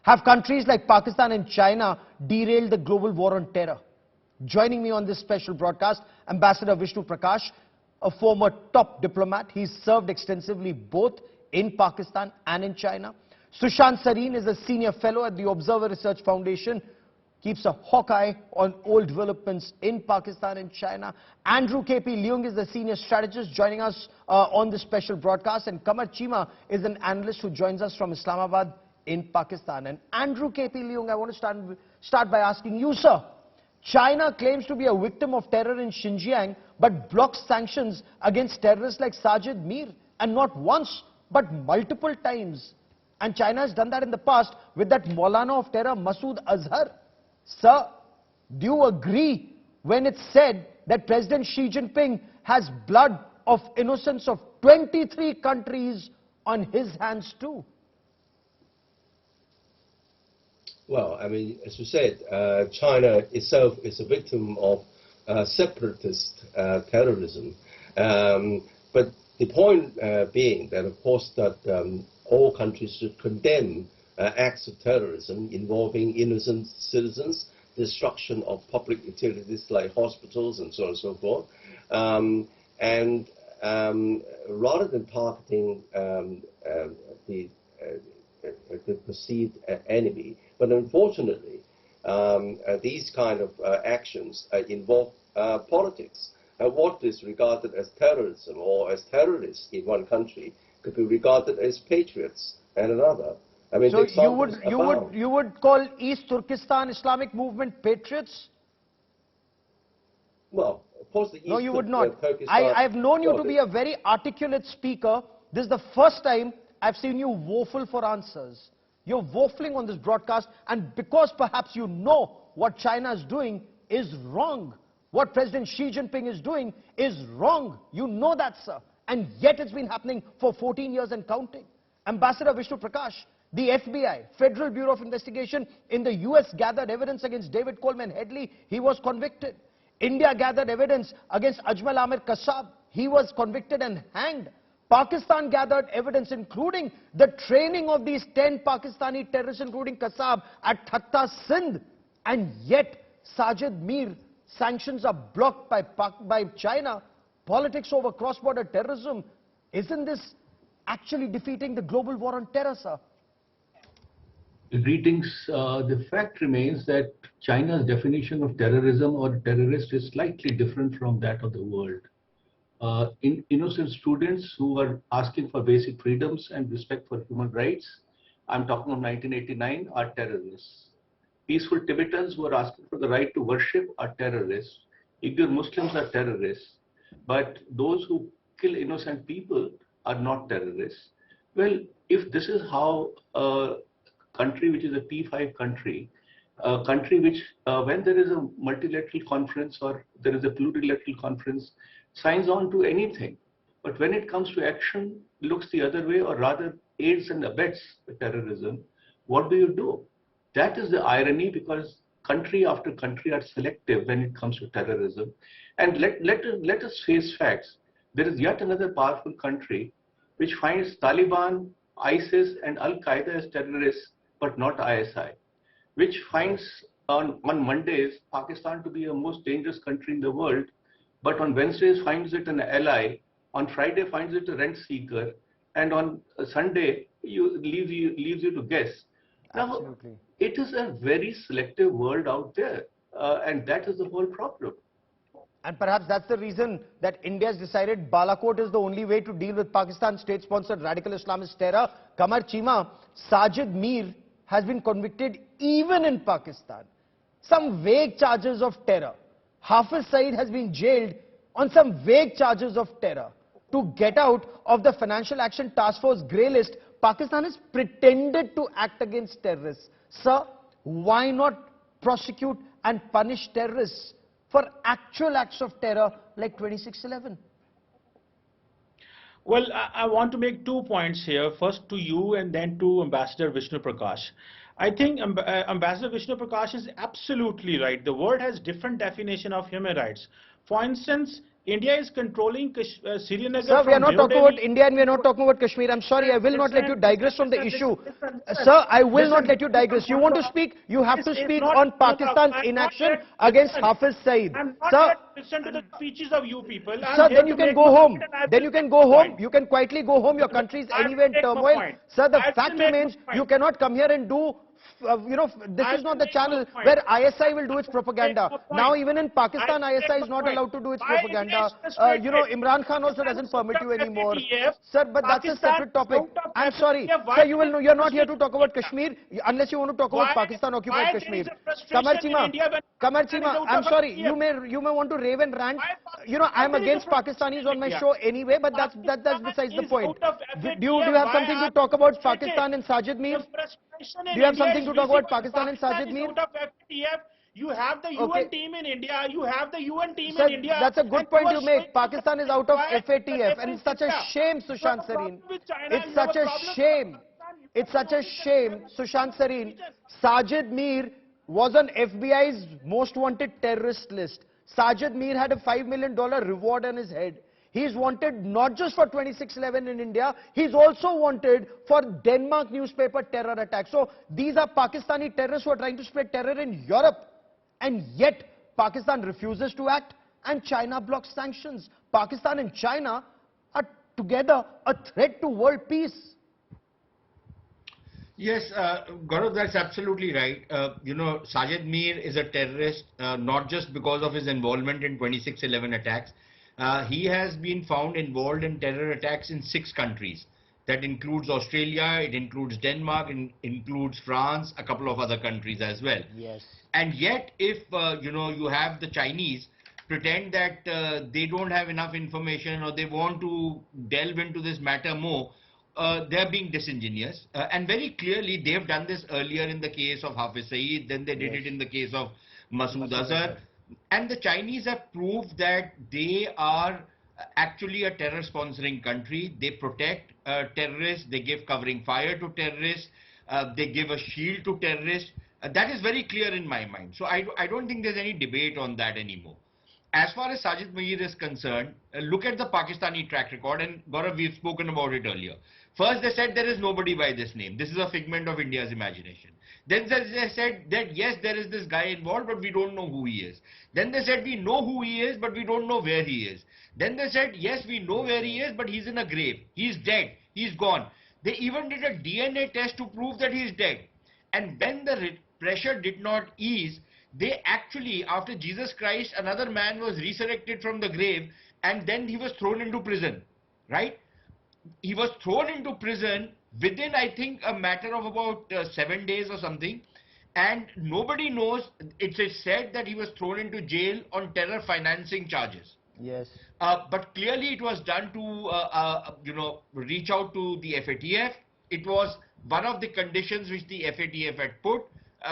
Have countries like Pakistan and China derailed the global war on terror? Joining me on this special broadcast, Ambassador Vishnu Prakash, a former top diplomat. He's served extensively both in Pakistan and in China. Sushant Sareen is a senior fellow at the Observer Research Foundation, keeps a hawk eye on all developments in Pakistan and China. Andrew K.P. Leung is the senior strategist joining us on this special broadcast. And Kamar Chima is an analyst who joins us from Islamabad in Pakistan. And Andrew K.P. Leung, I want to start by asking you, sir. China claims to be a victim of terror in Xinjiang, but blocks sanctions against terrorists like Sajid Mir, and not once, but multiple times. And China has done that in the past with that Maulana of terror, Masood Azhar. Sir, do you agree when it's said that President Xi Jinping has blood of innocents of 23 countries on his hands too? Well, I mean, as you said, China itself is a victim of separatist terrorism. But the point being that, of course, that all countries should condemn acts of terrorism involving innocent citizens, destruction of public utilities like hospitals and so on and so forth. Rather than targeting the perceived enemy, but unfortunately, these kind of actions involve politics. What is regarded as terrorism or as terrorists in one country could be regarded as patriots in another. I mean, so you would call East Turkestan Islamic movement patriots? Well, of course, the East No, you would not. I've known you to be a very articulate speaker. This is the first time I've seen you woeful for answers. You're waffling on this broadcast, and because perhaps you know what China is doing is wrong. What President Xi Jinping is doing is wrong. You know that, sir. And yet it's been happening for 14 years and counting. Ambassador Vishnu Prakash, the FBI, Federal Bureau of Investigation in the US gathered evidence against David Coleman Headley. He was convicted. India gathered evidence against Ajmal Amir Kassab. He was convicted and hanged. Pakistan gathered evidence including the training of these 10 Pakistani terrorists, including Kassab, at Thatta, Sindh. And yet Sajid Mir sanctions are blocked by China. Politics over cross-border terrorism. Isn't this actually defeating the global war on terror, sir? Greetings. The fact remains that China's definition of terrorism or terrorist is slightly different from that of the world. Innocent students who are asking for basic freedoms and respect for human rights, I'm talking of 1989, are terrorists. Peaceful Tibetans who are asking for the right to worship are terrorists. Uyghur Muslims are terrorists. But those who kill innocent people are not terrorists. Well, if this is how a country which is a P5 country, a country which, when there is a multilateral conference or there is a plurilateral conference, signs on to anything. But when it comes to action, looks the other way, or rather aids and abets the terrorism, what do you do? That is the irony, because country after country are selective when it comes to terrorism. And let us face facts. There is yet another powerful country which finds Taliban, ISIS and Al-Qaeda as terrorists, but not ISI, which finds on Mondays Pakistan to be the most dangerous country in the world, but on Wednesdays finds it an ally, on Friday finds it a rent seeker, and on Sunday leaves you to guess. Absolutely. Now, it is a very selective world out there, and that is the whole problem. And perhaps that's the reason that India has decided Balakot is the only way to deal with Pakistan's state-sponsored radical Islamist terror. Kamar Chima, Sajid Mir has been convicted even in Pakistan. Some vague charges of terror. Hafiz Saeed has been jailed on some vague charges of terror. To get out of the Financial Action Task Force grey list, Pakistan has pretended to act against terrorists. Sir, why not prosecute and punish terrorists for actual acts of terror like 26/11? Well, I want to make 2 points here. First to you and then to Ambassador Vishnu Prakash. I think Ambassador Vishnu Prakash is absolutely right. The world has different definition of human rights. For instance, India is controlling Srinagar Sir, we are from not New talking about Delhi. India and we are not talking about Kashmir. I'm sorry, I will not let you digress from the issue. Sir, I will not let you digress. You want to speak? You have to speak on Pakistan's inaction against Hafiz Saeed. I'm not Sir, here to listen to the speeches of you people. I'm sir, here then you to can make go my home. point and I Then will you can make go my home. point. You can quietly go home. Your country is I will anyway in make my turmoil. point. Sir, the I will fact make my remains point. you cannot come here and do, this I is will not the make my channel point. where ISI will do its I will propaganda. make my Now point. even in Pakistan, I will ISI make is my not point. allowed to do its Why propaganda. India is frustrated? Imran Khan also Pakistan doesn't is permit you out of anymore. FATF. Sir, but that's a Pakistan separate is topic. out of I'm sorry. FATF. Sir, Why you're not here frustrated to talk about India? Kashmir unless you want to talk about Pakistan occupied Why there Kashmir. is a frustration Kamar in Chima, India when Kamar Pakistan is Chima, out I'm of sorry. FATF? You may want to rave and rant. Why I'm there is a against frustration Pakistanis in on my India? show anyway, but that's Pakistan besides the is point. out of Do FATF. you have Why something to are talk you about frustrated? Pakistan and Sajid Mir? The frustration Do in you have India something is to talk about visible. Pakistan and Sajid Pakistan is Mir? out of FATF. You have the Okay. UN team in India. You have the UN team in Sir, India. that's a And good you point are you showing make. Pakistan is out of why FATF, and in it's such a India. shame, You have Sushant a problem Sareen. with China. It's You have such a a problem with shame. Pakistan. You It's have such the a only shame, Sushant Sareen. Sajid Mir was on FBI's most wanted terrorist list. Sajid Mir had a $5 million reward on his head. He's wanted not just for 26/11 in India, he's also wanted for Denmark newspaper terror attack. So these are Pakistani terrorists who are trying to spread terror in Europe. And yet, Pakistan refuses to act and China blocks sanctions. Pakistan and China are together a threat to world peace. Yes, Gaurav, that's absolutely right. Sajid Mir is a terrorist, not just because of his involvement in 26/11 attacks. He has been found involved in terror attacks in 6 countries. That includes Australia, it includes Denmark, it includes France, a couple of other countries as well. Yes. And yet, if you have the Chinese pretend that they don't have enough information or they want to delve into this matter more, they're being disingenuous. And very clearly, they've done this earlier in the case of Hafiz Saeed, then they did it in the case of Masood Azhar. And the Chinese have proved that they are actually a terror sponsoring country. They protect terrorists, they give covering fire to terrorists, they give a shield to terrorists. That is very clear in my mind. So I don't think there's any debate on that anymore. As far as Sajid Mir is concerned, look at the Pakistani track record, and Gaurav, we've spoken about it earlier. First, they said there is nobody by this name. This is a figment of India's imagination. Then they said that yes, there is this guy involved, but we don't know who he is. Then they said we know who he is, but we don't know where he is. Then they said yes, we know where he is, but he's in a grave. He's dead. He's gone. They even did a DNA test to prove that he's dead. And when the pressure did not ease, they actually, after Jesus Christ, another man was resurrected from the grave and then he was thrown into prison, right? He was thrown into prison within, I think, a matter of about 7 days or something. And nobody knows, it is said that he was thrown into jail on terror financing charges. Yes. But clearly it was done to, reach out to the FATF. It was one of the conditions which the FATF had put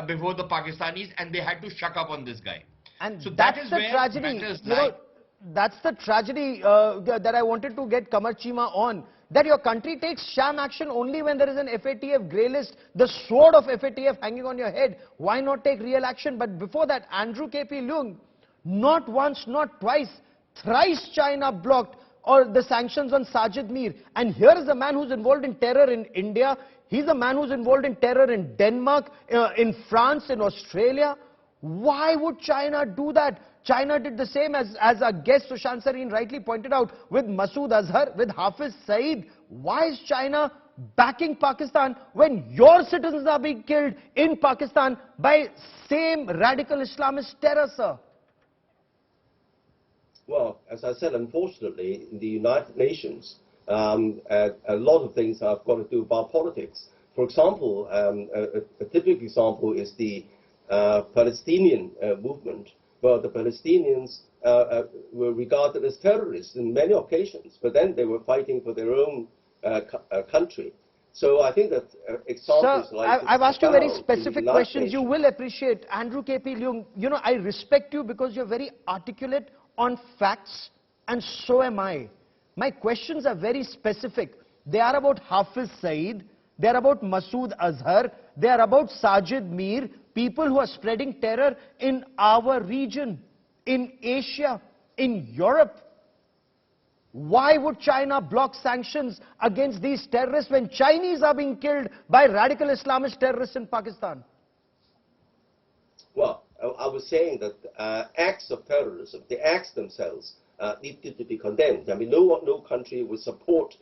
before the Pakistanis, and they had to shuck up on this guy. And So that's that is the where tragedy. matters You know, lie. that's the tragedy that I wanted to get Kamar Chima on. That your country takes sham action only when there is an FATF grey list, the sword of FATF hanging on your head. Why not take real action? But before that, Andrew KP Leung, not once, not twice, thrice China blocked or the sanctions on Sajid Mir. And here is a man who's involved in terror in India. He's a man who's involved in terror in Denmark, in France, in Australia. Why would China do that? China did the same as our guest Sushant Sareen rightly pointed out with Masood Azhar, with Hafiz Saeed. Why is China backing Pakistan when your citizens are being killed in Pakistan by same radical Islamist terror, sir? Well, as I said, unfortunately, in the United Nations, a lot of things have got to do about politics. For example, a typical example is the Palestinian movement. Well, the Palestinians were regarded as terrorists in many occasions, but then they were fighting for their own country. So I think that examples Sir, like I've asked you very specific questions. Nations. You will appreciate. Andrew KP Leung, you know, I respect you because you're very articulate on facts, and so am I. My questions are very specific. They are about Hafiz Saeed, they are about Masood Azhar, they are about Sajid Mir, people who are spreading terror in our region, in Asia, in Europe. Why would China block sanctions against these terrorists when Chinese are being killed by radical Islamist terrorists in Pakistan? Well, I was saying that acts of terrorism, the acts themselves, need to be condemned. I mean, no country would support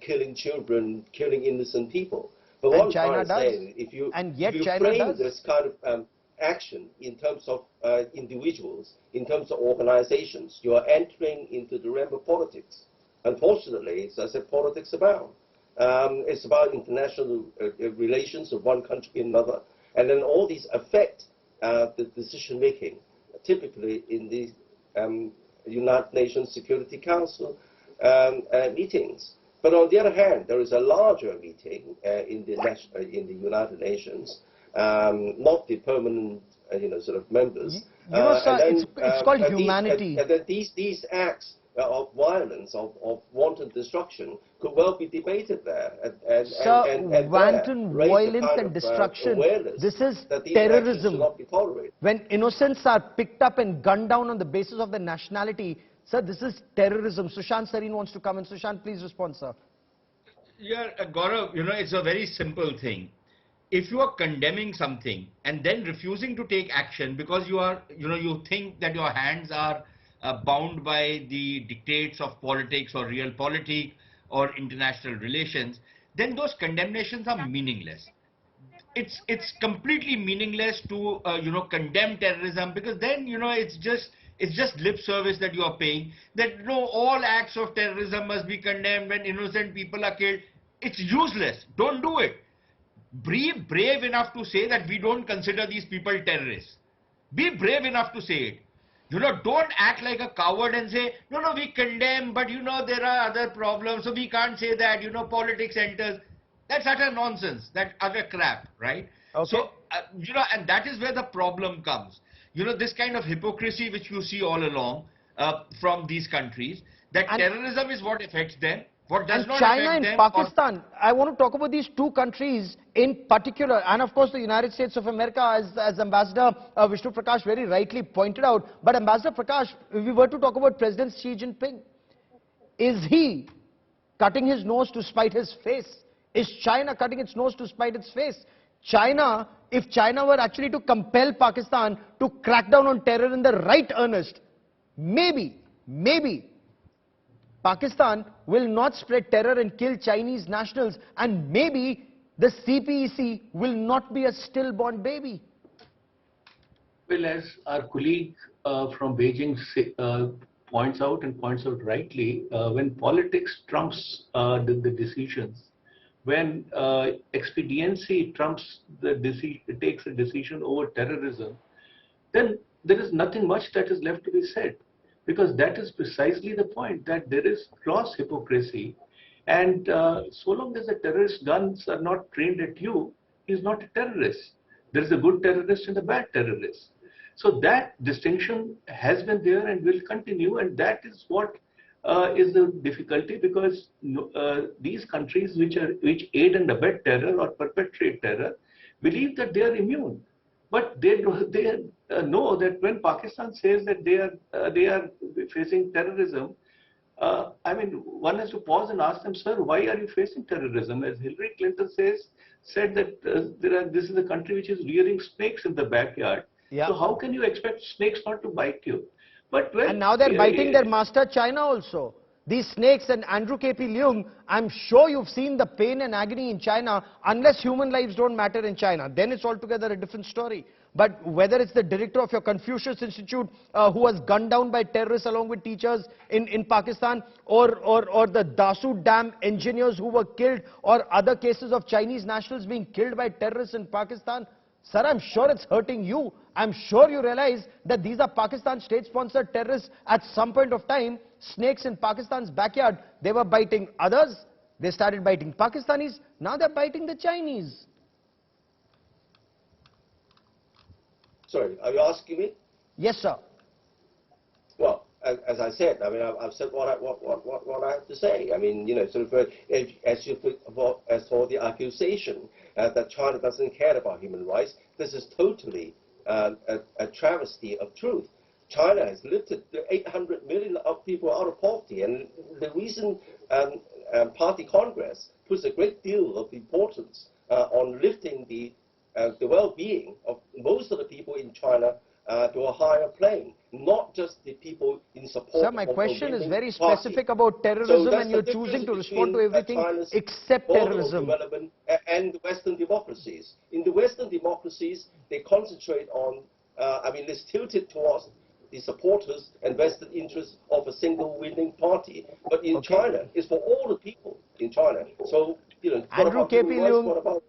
killing children, killing innocent people. But what China I'm does. saying, if you frame this kind of action in terms of individuals, in terms of organizations, you are entering into the realm of politics. Unfortunately, as I said, politics abound. It's about international relations of one country and another, and then all these affect the decision-making, typically in the United Nations Security Council meetings. But on the other hand, there is a larger meeting in the United Nations, not the permanent, sort of members. Sir, it's called humanity. These acts of violence, of wanton destruction, could well be debated there. Sir, wanton violence and destruction, this is terrorism. When innocents are picked up and gunned down on the basis of their nationality, sir, this is terrorism. Sushant Sareen wants to come in. Sushant, please respond, sir. Yeah, Gaurav, it's a very simple thing. If you are condemning something and then refusing to take action because you think that your hands are bound by the dictates of politics or realpolitik or international relations, then those condemnations are meaningless. It's completely meaningless to condemn terrorism, because then it's just lip service that you are paying, that no, all acts of terrorism must be condemned when innocent people are killed. It's useless. Don't do it. Be brave enough to say that we don't consider these people terrorists. Be brave enough to say it. Don't act like a coward and say, no, we condemn, but there are other problems, so we can't say that, politics enters. That's utter nonsense. That's utter crap, right? Okay. So, and that is where the problem comes. This kind of hypocrisy which you see all along from these countries, that terrorism is what affects them. What does not China affect and them, Pakistan, I want to talk about these two countries in particular, and of course the United States of America, as Ambassador Vishnu Prakash very rightly pointed out. But Ambassador Prakash, if we were to talk about President Xi Jinping, is he cutting his nose to spite his face? Is China cutting its nose to spite its face? China, if China were actually to compel Pakistan to crack down on terror in the right earnest, maybe Pakistan will not spread terror and kill Chinese nationals, and maybe the CPEC will not be a stillborn baby. Well, as our colleague from Beijing points out rightly, when politics trumps the decisions, when expediency trumps takes a decision over terrorism, then there is nothing much that is left to be said. Because that is precisely the point, that there is gross hypocrisy, and so long as the terrorist guns are not trained at you, he is not a terrorist. There is a good terrorist and a bad terrorist. So that distinction has been there and will continue, and that is what is the difficulty, because these countries which aid and abet terror or perpetrate terror believe that they are immune. But they know that when Pakistan says that they are facing terrorism, I mean, one has to pause and ask them, sir, why are you facing terrorism? As Hillary Clinton said that this is a country which is rearing snakes in the backyard. Yeah. So how can you expect snakes not to bite you? But and now they're biting their master China also. These snakes, and Andrew K.P. Leung, I'm sure you've seen the pain and agony in China. Unless human lives don't matter in China, then it's altogether a different story. But whether it's the director of your Confucius Institute who was gunned down by terrorists along with teachers in Pakistan, or the Dasu Dam engineers who were killed, or other cases of Chinese nationals being killed by terrorists in Pakistan, sir, I'm sure it's hurting you. I'm sure you realize that these are Pakistan state-sponsored terrorists. At some point of time, snakes in Pakistan's backyard, they were biting others. They started biting Pakistanis. Now they're biting the Chinese. Sorry, are you asking me? Yes, sir. Well, as I said, I mean, I've said what I have to say. I mean, sort of as for the accusation that China doesn't care about human rights, this is totally a travesty of truth. China has lifted 800 million of people out of poverty, and the recent Party Congress puts a great deal of importance on lifting the well-being of most of the people in China to a higher plane, not just the people in support. Sir, my question is very party. specific about terrorism, So and you're choosing to respond to everything China's except terrorism. Development and Western democracies. In the Western democracies, they concentrate on, it's tilted towards the supporters and vested interests of a single winning party. But in China, it's for all the people in China. So, Andrew KP Leung,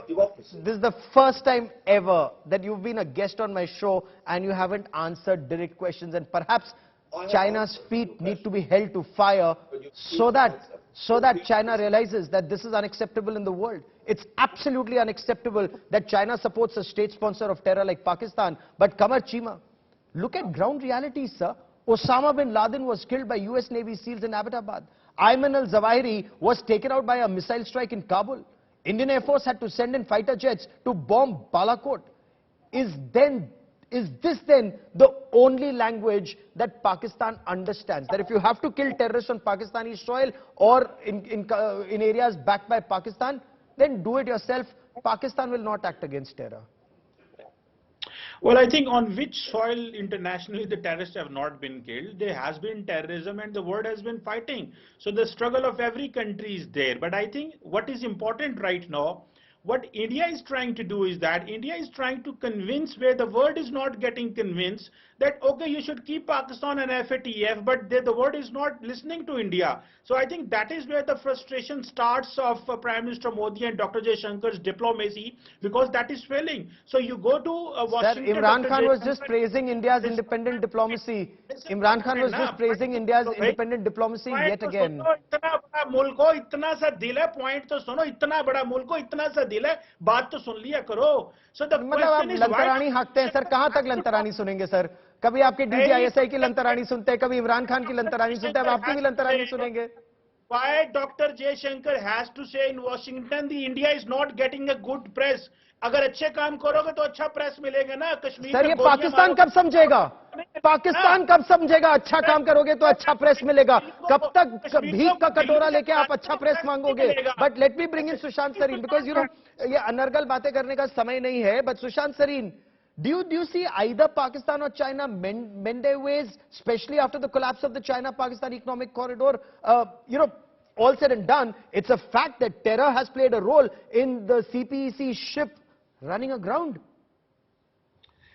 democracy? this is the first time ever that you've been a guest on my show and you haven't answered direct questions, and perhaps China's feet need to be held to fire so that China realizes that this is unacceptable in the world. It's absolutely unacceptable that China supports a state sponsor of terror like Pakistan. But Kamar Chima, look at ground realities, sir. Osama bin Laden was killed by US Navy SEALs in Abbottabad. Ayman al-Zawahiri was taken out by a missile strike in Kabul. Indian Air Force had to send in fighter jets to bomb Balakot. Is this then the only language that Pakistan understands? That if you have to kill terrorists on Pakistani soil or in areas backed by Pakistan, then do it yourself. Pakistan will not act against terror. Well, I think on which soil internationally the terrorists have not been killed, there has been terrorism and the world has been fighting. So the struggle of every country is there. But I think what is important right now, what India is trying to do is that India is trying to convince where the world is not getting convinced that, okay, you should keep Pakistan and FATF, but the world is not listening to India. So I think that is where the frustration starts of Prime Minister Modi and Dr. Jaishankar's diplomacy, because that is failing. So you go to Washington. Sir, Imran Khan was just praising India's independent diplomacy. Imran Khan was just praising India's independent diplomacy yet again. इतना बड़ा मुल्क हो, इतना सा दिल है, point तो सुनो, इतना बड़ा मुल्क हो, इतना सा दिल है, बात तो सुन लिया करो. So the question is, लंतरानी हाँकते हैं सर, कहाँ तक लंतरानी सुनेंगे सर? कभी आपके DGISI की लंतरानी सुनते हैं, कभी इमरान खान की लंतरानी सुनते हैं, अब आपकी भी लंतरानी सुनेंगे. Why Dr. Jaishankar has to say in Washington, the India is not getting a good press. अगर अच्छे काम करोगे तो अच्छा प्रेस मिलेगा ना. कश्मीर सर, ये पाकिस्तान कब समझेगा? पाकिस्तान कब समझेगा? अच्छा काम करोगे तो अच्छा प्रेस मिलेगा. कब तक भीख का कटोरा लेके आप अच्छा प्रेस मांगोगे? But let me bring in Sushant Sareen, because ये अनर्गल बातें करने का समय नहीं है. But Sushant Sareen, do you see either Pakistan or China mend their ways, especially after the collapse of the China-Pakistan economic corridor? All said and done, it's a fact that terror has played a role in the CPEC ship running aground.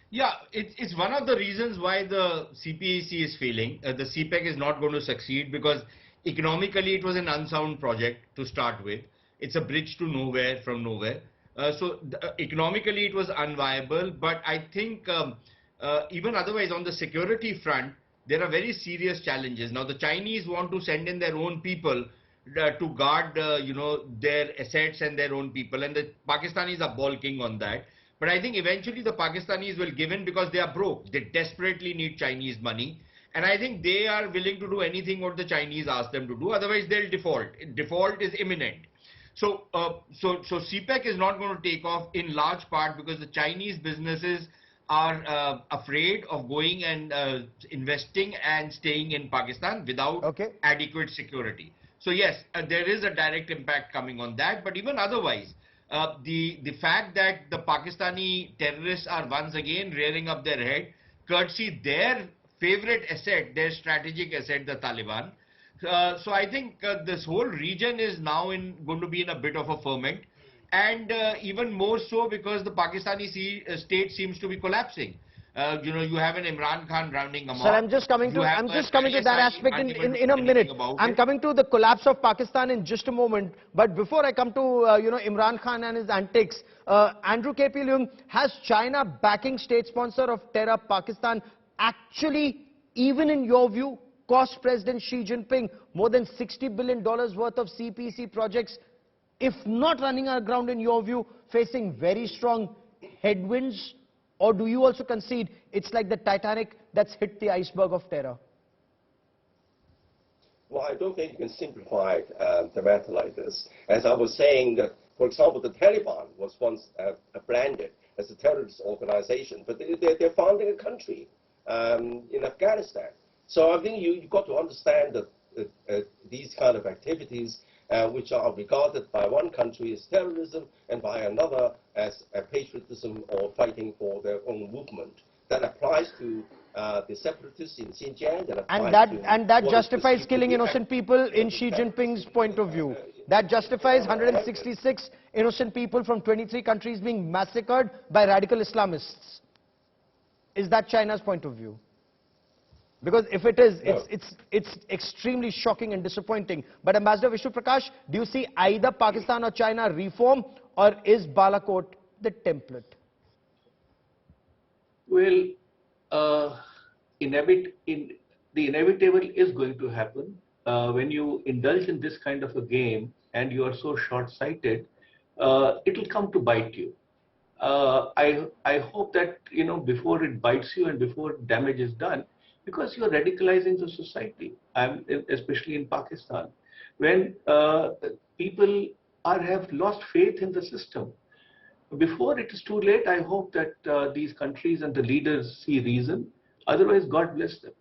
Yeah, it's one of the reasons why the CPEC is failing. The CPEC is not going to succeed because economically it was an unsound project to start with. It's a bridge to nowhere from nowhere. Economically it was unviable, but I think even otherwise on the security front, there are very serious challenges. Now the Chinese want to send in their own people to guard, their assets and their own people, and the Pakistanis are balking on that. But I think eventually the Pakistanis will give in because they are broke. They desperately need Chinese money. And I think they are willing to do anything what the Chinese ask them to do. Otherwise, they'll default. Default is imminent. So CPEC is not going to take off in large part because the Chinese businesses are afraid of going and investing and staying in Pakistan without adequate security. So yes, there is a direct impact coming on that. But even otherwise, the fact that the Pakistani terrorists are once again rearing up their head, courtesy their favorite asset, their strategic asset, the Taliban. So I think this whole region is now going to be in a bit of a ferment, and even more so because the Pakistani state seems to be collapsing. You have an Imran Khan rounding amok. Sir, I'm just coming to that aspect in a minute. I'm coming to the collapse of Pakistan in just a moment. But before I come to Imran Khan and his antics, Andrew KP Leung, has China backing state sponsor of terror Pakistan actually, even in your view, cost President Xi Jinping more than $60 billion worth of CPC projects, if not running aground in your view, facing very strong headwinds? Or do you also concede it's like the Titanic that's hit the iceberg of terror? Well, I don't think you can simplify the matter like this. As I was saying, that, for example, the Taliban was once branded as a terrorist organization, but they're founding a country. in Afghanistan. So I think you've got to understand that these kind of activities, which are regarded by one country as terrorism and by another as patriotism or fighting for their own movement, that applies to the separatists in Xinjiang. And that justifies killing innocent people in Xi Jinping's point of view. That justifies 166 innocent people from 23 countries being massacred by radical Islamists. Is that China's point of view? Because if it is, it's extremely shocking and disappointing. But Ambassador Vishnu Prakash, do you see either Pakistan or China reform, or is Balakot the template? Well, the inevitable is going to happen. When you indulge in this kind of a game and you are so short-sighted, it will come to bite you. I hope that, before it bites you and before damage is done, because you are radicalizing the society, especially in Pakistan, when people have lost faith in the system. Before it is too late, I hope that these countries and the leaders see reason. Otherwise, God bless them.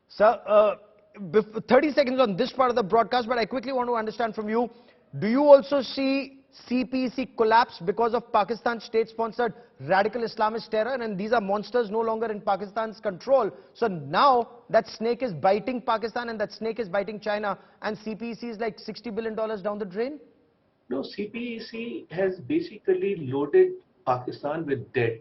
Sir, 30 seconds on this part of the broadcast, but I quickly want to understand from you, do you also see CPEC collapse because of Pakistan's state-sponsored radical Islamist terror, and these are monsters no longer in Pakistan's control? So now that snake is biting Pakistan and that snake is biting China, and CPEC is like $60 billion down the drain? No, CPEC has basically loaded Pakistan with debt,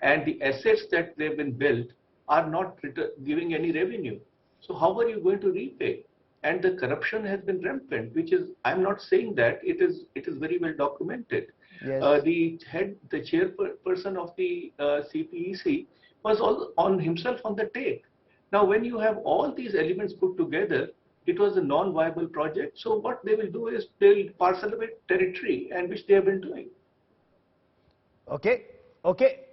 and the assets that they've been built are not giving any revenue. So how are you going to repay? And the corruption has been rampant, which is, I'm not saying that, it is very well documented. Yes. The chairperson of the CPEC was on himself on the take. Now, when you have all these elements put together, it was a non-viable project. So what they will do is they'll parcel away territory, and which they have been doing. Okay.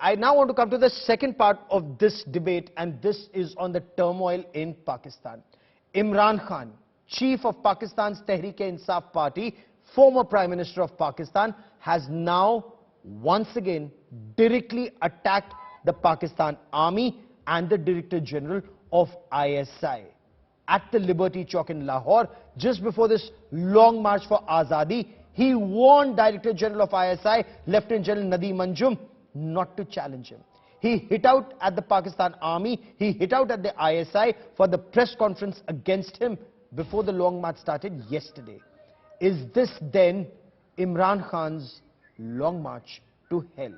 I now want to come to the second part of this debate, and this is on the turmoil in Pakistan. Imran Khan, chief of Pakistan's Tehreek-e-Insaf party, former Prime Minister of Pakistan, has now once again directly attacked the Pakistan Army and the Director General of ISI. At the Liberty Chowk in Lahore, just before this long march for Azadi, he warned Director General of ISI, Lieutenant General Nadeem Anjum, not to challenge him. He hit out at the Pakistan Army, he hit out at the ISI for the press conference against him before the long march started yesterday. Is this then Imran Khan's long march to hell?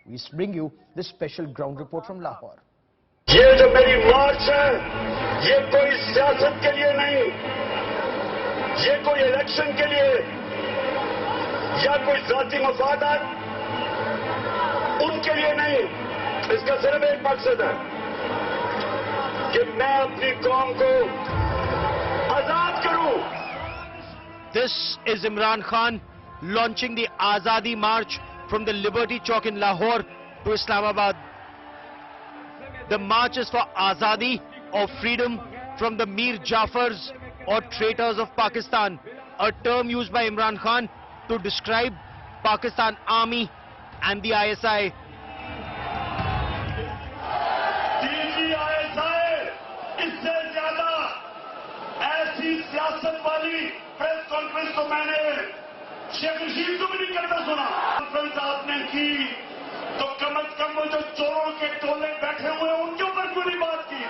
We bring you this special ground report from Lahore. ये जो मेरी मार्च है, ये कोई सियासत के लिए नहीं, ये कोई इलेक्शन के लिए या कोई जाती मफादात उनके लिए नहीं, इसका सिर्फ एक मकसद है कि मैं अपनी कौम को आजाद करूं. This is Imran Khan launching the Azadi March from the Liberty Chowk in Lahore to Islamabad. The march is for Azadi, or freedom, from the Mir Jafars or traitors of Pakistan, a term used by Imran Khan to describe Pakistan Army and the ISI. इससे ज्यादा ऐसी सियासत वाली press conference तो मैंने शेख रशीद को भी नहीं करता सुना. कॉन्फ्रेंस आपने की तो कम से कम वो जो चोरों के टोले बैठे हुए हैं उनके ऊपर क्यों नहीं बात की?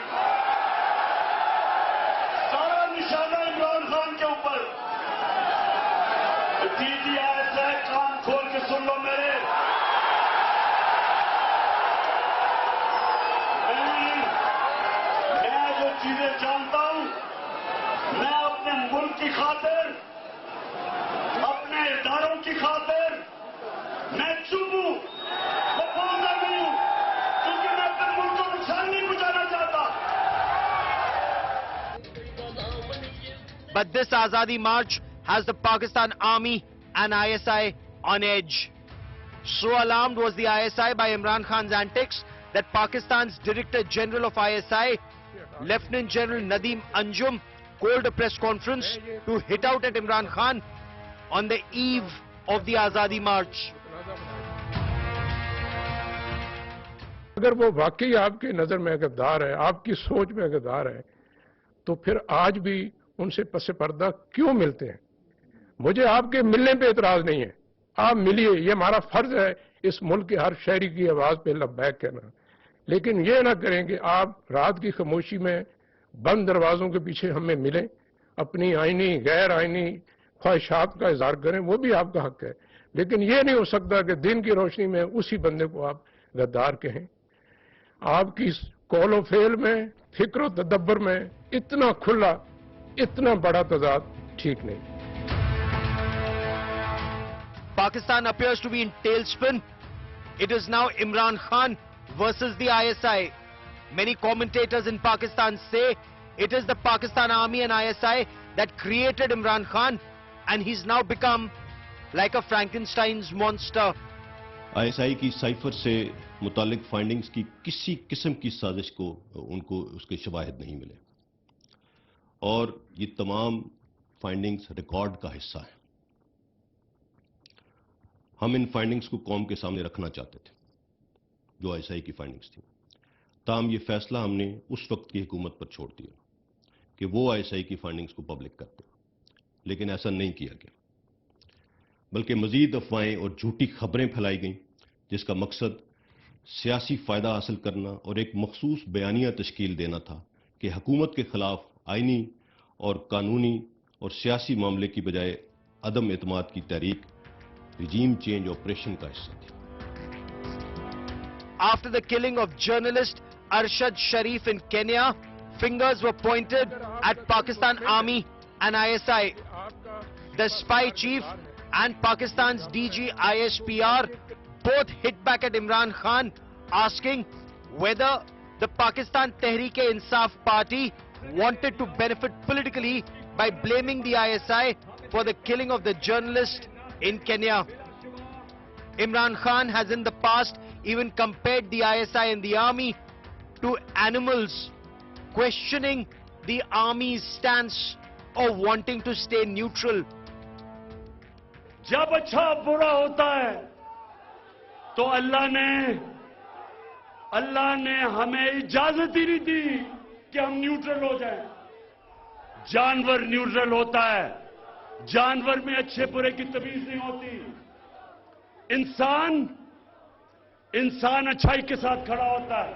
सारा निशाना इमरान खान के ऊपर. दीदी ऐसा है, कान खोल के सुन लो मेरे. मैं जो चीजें जानता हूं, मैं अपने मुल्क की खातिर, अपने इदारों की खातिर मैं चुप हूं, मैं बोलता नहीं हूं, क्योंकि मैं अपने मुल्क को नुकसान नहीं पहुंचाना चाहता. But this Azadi March has the Pakistan Army and ISI on edge. So alarmed was the ISI by Imran Khan's antics that Pakistan's Director General of ISI, Lieutenant General Nadeem Anjum, called a press conference to hit out at Imran Khan on the eve of the Azadi March. अगर वो वाकई आपकी नज़र में गद्दार है, आपकी सोच में गद्दार है, तो फिर आज भी उनसे पसे पर्दा क्यों मिलते हैं? मुझे आपके मिलने पे इतराज नहीं है, आप मिलिए, ये हमारा फर्ज है इस मुल्क के हर शहरी की आवाज़ पे लब्बैक कहना। लेकिन ये ना करें कि आप रात की खामोशी में बंद दरवाजों के पीछे हमें मिलें, अपनी आईनी गैर आईनी ख्वाहिशात का इजहार करें, वो भी आपका हक है। लेकिन ये नहीं हो सकता कि दिन की रोशनी में उसी बंदे को आप गद्दार कहें। आपकी कौलो फेल में, फिक्र तदब्बर में इतना खुला, इतना बड़ा तजाद ठीक नहीं। Pakistan appears to be in tailspin. It is now Imran Khan versus the ISI. Many commentators in Pakistan say it is the Pakistan Army and ISI that created Imran Khan, and he's now become like a Frankenstein's monster. ISI की cipher से मुतालिक findings की किसी किस्म की साजिश को उनको उसके शवाहिद नहीं मिले, और ये तमाम फाइंडिंग्स रिकॉर्ड का हिस्सा है। हम इन फाइंडिंग्स को कौम के सामने रखना चाहते थे, जो ISI की फाइंडिंग्स थी। ताहम ये फैसला हमने उस वक्त की हुकूमत पर छोड़ दिया कि वो ISI की फाइंडिंग्स को पब्लिक करते, लेकिन ऐसा नहीं किया गया, बल्कि मजीद अफवाहें और झूठी खबरें फैलाई गईं, जिसका मकसद सियासी फ़ायदा हासिल करना और एक मखसूस बयानिया तश्कील देना था कि हुकूमत के खिलाफ आइनी और कानूनी और सियासी मामले की बजाय अदम एतमाद की तहरीक regime change operation का हिस्सा थी। After the killing of journalist Arshad Sharif in Kenya, fingers were pointed at Pakistan Army and ISI. The spy chief and Pakistan's DG ISPR both hit back at Imran Khan, asking whether the Pakistan Tehreek-e-Insaf party wanted to benefit politically by blaming the ISI for the killing of the journalist in Kenya. Imran Khan has in the past even compared the ISI and the army to animals, questioning the army's stance of wanting to stay neutral. जब अच्छा बुरा होता है तो अल्लाह ने हमें इजाजत ही नहीं दी कि हम न्यूट्रल हो जाएं। जानवर न्यूट्रल होता है, जानवर में अच्छे बुरे की तमीज नहीं होती। इंसान अच्छाई के साथ खड़ा होता है।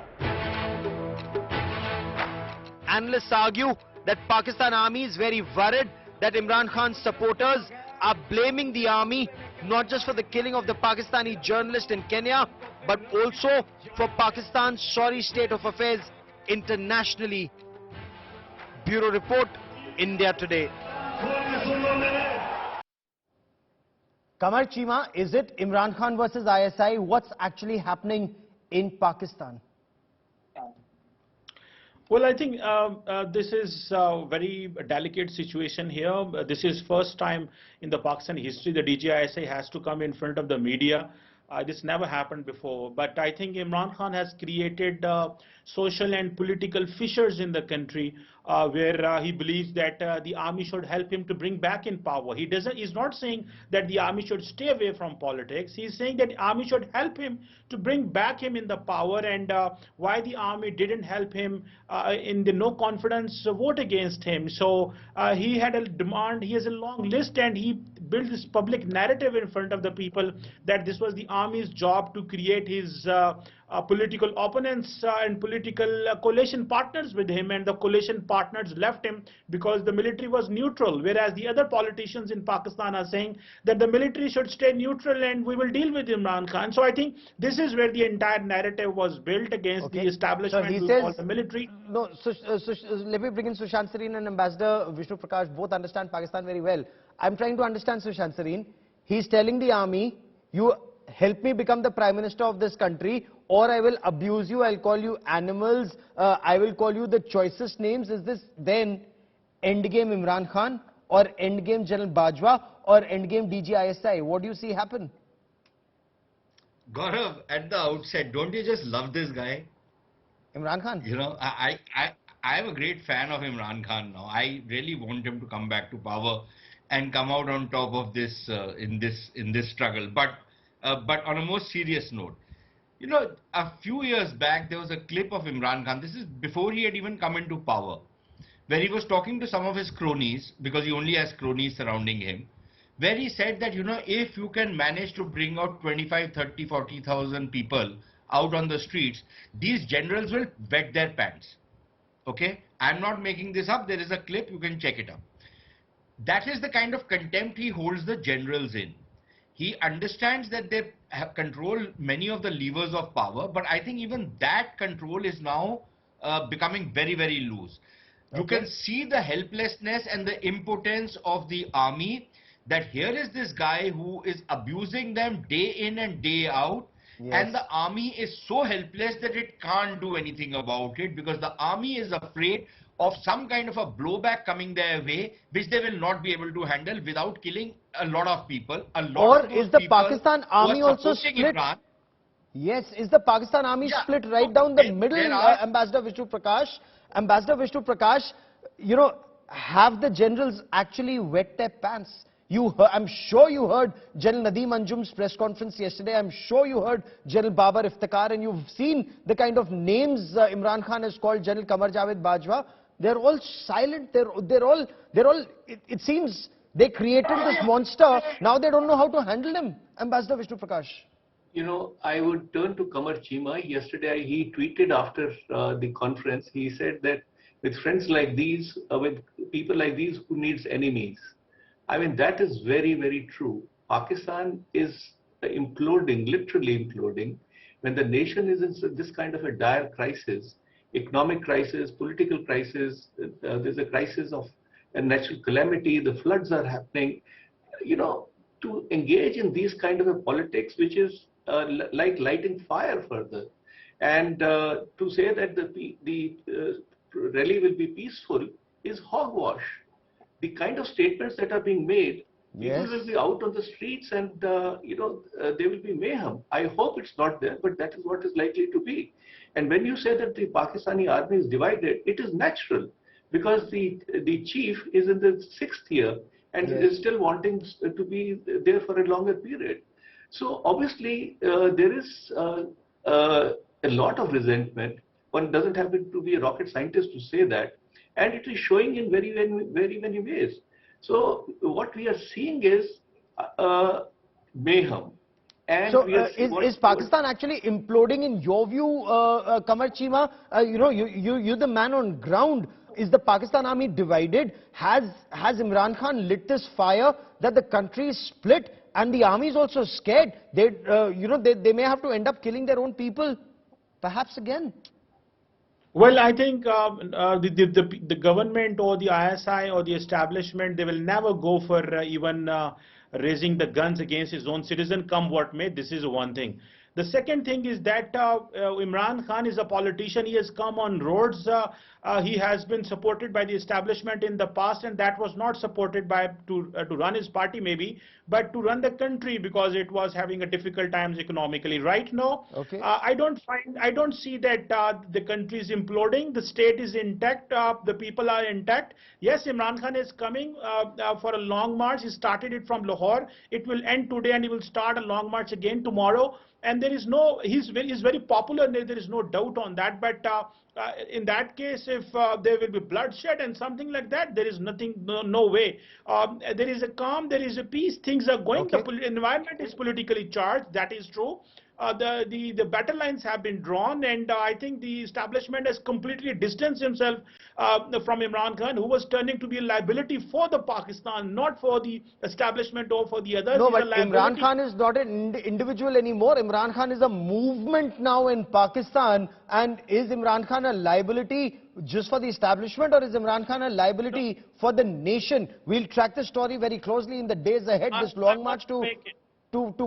Analysts argue that Pakistan army is very worried that Imran Khan's supporters are blaming the army not just for the killing of the Pakistani journalist in Kenya, but also for Pakistan's sorry state of affairs internationally. Bureau Report, India Today. Kamar Chima, is it Imran Khan versus ISI? What's actually happening in Pakistan? Well, I think this is a very delicate situation here. This is first time in the Pakistan history the DGISI has to come in front of the media. This never happened before. But I think Imran Khan has created social and political fissures in the country where he believes that the army should help him to bring back in power. He's not saying that the army should stay away from politics. He's saying that the army should help him to bring back him in the power, and why the army didn't help him in the no confidence vote against him. So he had a demand, he has a long list, and he built this public narrative in front of the people that this was the army's job to create his political opponents and political coalition partners with him, and the coalition partners left him because the military was neutral, whereas the other politicians in Pakistan are saying that the military should stay neutral and we will deal with Imran Khan. So I think this is where the entire narrative was built against the establishment so he who call says, the military. No, let me bring in Sushant Sareen and Ambassador Vishnu Prakash. Both understand Pakistan very well. I'm trying to understand Sushant Sareen. He's telling the army, you help me become the Prime Minister of this country, or I will abuse you, I'll call you animals, I will call you the choicest names. Is this then endgame Imran Khan, or endgame General Bajwa, or endgame DGISI? What do you see happen? Gaurav, at the outset, don't you just love this guy? Imran Khan? You know, I am a great fan of Imran Khan now. I really want him to come back to power and come out on top of this in this struggle. But on a more serious note, You know, a few years back, there was a clip of Imran Khan. This is before he had even come into power, where he was talking to some of his cronies, because he only has cronies surrounding him, where he said that, you know, if you can manage to bring out 25, 30, 40,000 people out on the streets, these generals will wet their pants. Okay? I'm not making this up. There is a clip. You can check it up. That is the kind of contempt he holds the generals in. He understands that they control many of the levers of power, but I think even that control is now becoming very, very loose. You can see the helplessness and the impotence of the army, that here is this guy who is abusing them day in and day out, and the army is so helpless that it can't do anything about it, because the army is afraid of some kind of a blowback coming their way, which they will not be able to handle without killing a lot of people. Or is the Pakistan army also split? Imran, yes, is the Pakistan army split right down the middle, Ambassador Vishnu Prakash? Ambassador Vishnu Prakash, you know, have the generals actually wet their pants? I'm sure you heard General Nadeem Anjum's press conference yesterday. I'm sure you heard General Babar Iftikhar, and you've seen the kind of names Imran Khan has called General Qamar Javed Bajwa. They're all silent. It seems they created this monster. Now they don't know how to handle him. Ambassador Vishnu Prakash. You know, I would turn to Qamar Chima. Yesterday, he tweeted after the conference. He said that with friends like these, with people like these, who needs enemies? I mean, that is very, very true. Pakistan is imploding, literally imploding. When the nation is in this kind of a dire crisis, economic crisis, political crisis, there's a crisis of a natural calamity, the floods are happening. You know, to engage in these kind of a politics, which is like lighting fire further, and to say that the rally will be peaceful is hogwash. The kind of statements that are being made, people will be out on the streets, and you know, there will be mayhem. I hope it's not there, but that is what is likely to be. And when you say that the Pakistani army is divided, it is natural, because the chief is in the 6th year and is still wanting to be there for a longer period. So obviously there is a lot of resentment. One doesn't have to be a rocket scientist to say that. And it is showing in very, very many ways. So what we are seeing is mayhem. And so is Pakistan actually imploding in your view, Qamar Chima? You know, you're the man on ground. Is the Pakistan army divided? Has Imran Khan lit this fire that the country is split and the army is also scared? You know, they may have to end up killing their own people, perhaps again. Well, I think the government or the ISI or the establishment, they will never go for even raising the guns against his own citizen, come what may. This is one thing. The second thing is that Imran Khan is a politician. He has come on roads. He has been supported by the establishment in the past, and that was not supported by to run his party maybe, but to run the country, because it was having a difficult times economically. Right now, I don't see that the country is imploding. The state is intact. The people are intact. Yes, Imran Khan is coming for a long march. He started it from Lahore. It will end today, and he will start a long march again tomorrow. And there is no, he's very popular, and there is no doubt on that. But in that case, if there will be bloodshed and something like that, there is nothing, no way. There is a calm, there is a peace, things are going, the environment is politically charged, that is true. The battle lines have been drawn, and I think the establishment has completely distanced himself from Imran Khan, who was turning to be a liability for the Pakistan, not for the establishment or for the others. No, but Imran Khan is not an individual anymore. Imran Khan is a movement now in Pakistan. And is Imran Khan a liability just for the establishment, or is Imran Khan a liability for the nation? We'll track the story very closely in the days ahead. This long march to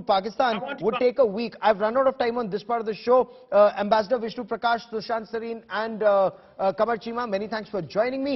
Pakistan would take a week. I've run out of time on this part of the show. Ambassador Vishnu Prakash, Sushant Sareen and Qamar Chima, many thanks for joining me.